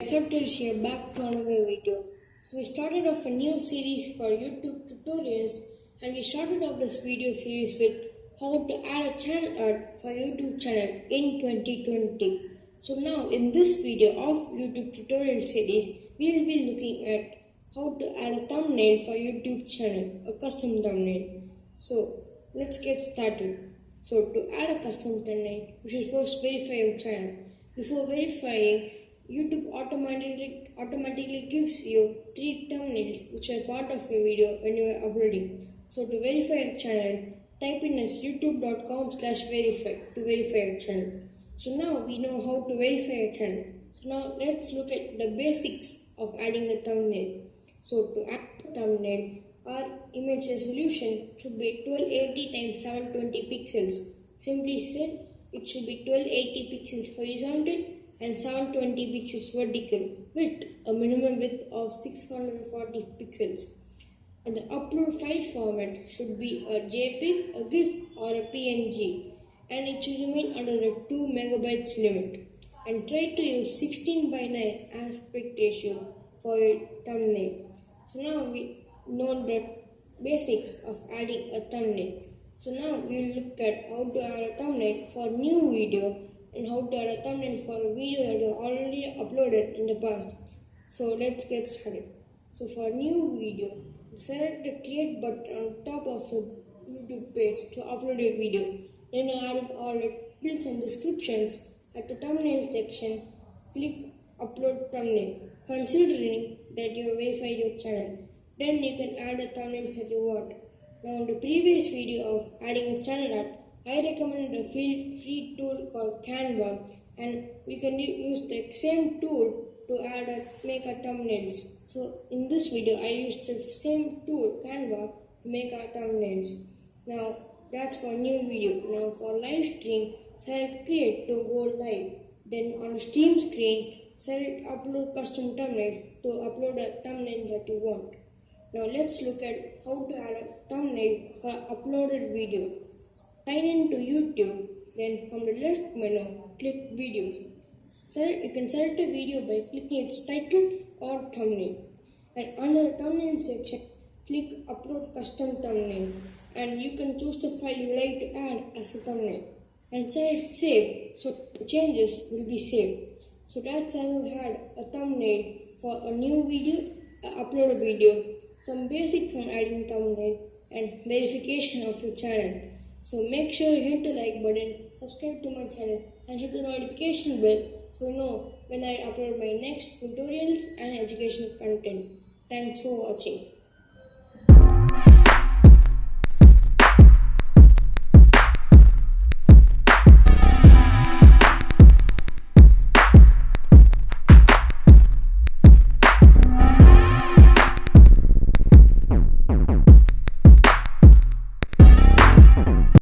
Saptharrishi back to another video. So we started off a new series for YouTube tutorials, and we started off this video series with how to add a channel art for YouTube channel in 2020. So now in this video of YouTube tutorial series, we will be looking at how to add a thumbnail for YouTube channel, a custom thumbnail. So let's get started. So to add a custom thumbnail, we should first verify your channel. Before verifying, YouTube automatically gives you 3 thumbnails which are part of your video when you are uploading. So to verify your channel, type in as youtube.com/verify to verify your channel. So now we know how to verify your channel. So now let's look at the basics of adding a thumbnail. So to add a thumbnail, our image resolution should be 1280 x 720 pixels. Simply said, it should be 1280 pixels horizontal and 720 pixels vertical with a minimum width of 640 pixels. And the upload file format should be a JPEG, a GIF or a PNG, and it should remain under the 2 megabytes limit. And try to use 16:9 aspect ratio for your thumbnail. So now we know the basics of adding a thumbnail. So now we will look at how to add a thumbnail for new video and how to add a thumbnail for a video that you already uploaded in the past. So let's get started. So for new video, select the create button on top of the YouTube page to upload your video. Then add all the fields and descriptions at the thumbnail section. Click upload thumbnail, considering that you have verified your channel. Then you can add the thumbnails that you want. Now in the previous video of adding a channel art, I recommended a free tool called Canva, and we can use the same tool to make our thumbnails. So in this video, I used the same tool Canva to make our thumbnails. Now that's for new video. Now for live stream, select create to go live. Then on the stream screen, select upload custom thumbnail to upload a thumbnail that you want. Now let's look at how to add a thumbnail for uploaded video. Sign in to YouTube, then from the left menu, click videos. You can select a video by clicking its title or thumbnail. And under the thumbnail section, click upload custom thumbnail. And you can choose the file you like to add as a thumbnail. And select save, so the changes will be saved. So that's how you had a thumbnail for a new video, upload a video, some basics on adding thumbnail, and verification of your channel. So make sure you hit the like button, subscribe to my channel, and hit the notification bell so you know when I upload my next tutorials and educational content. Thanks for watching.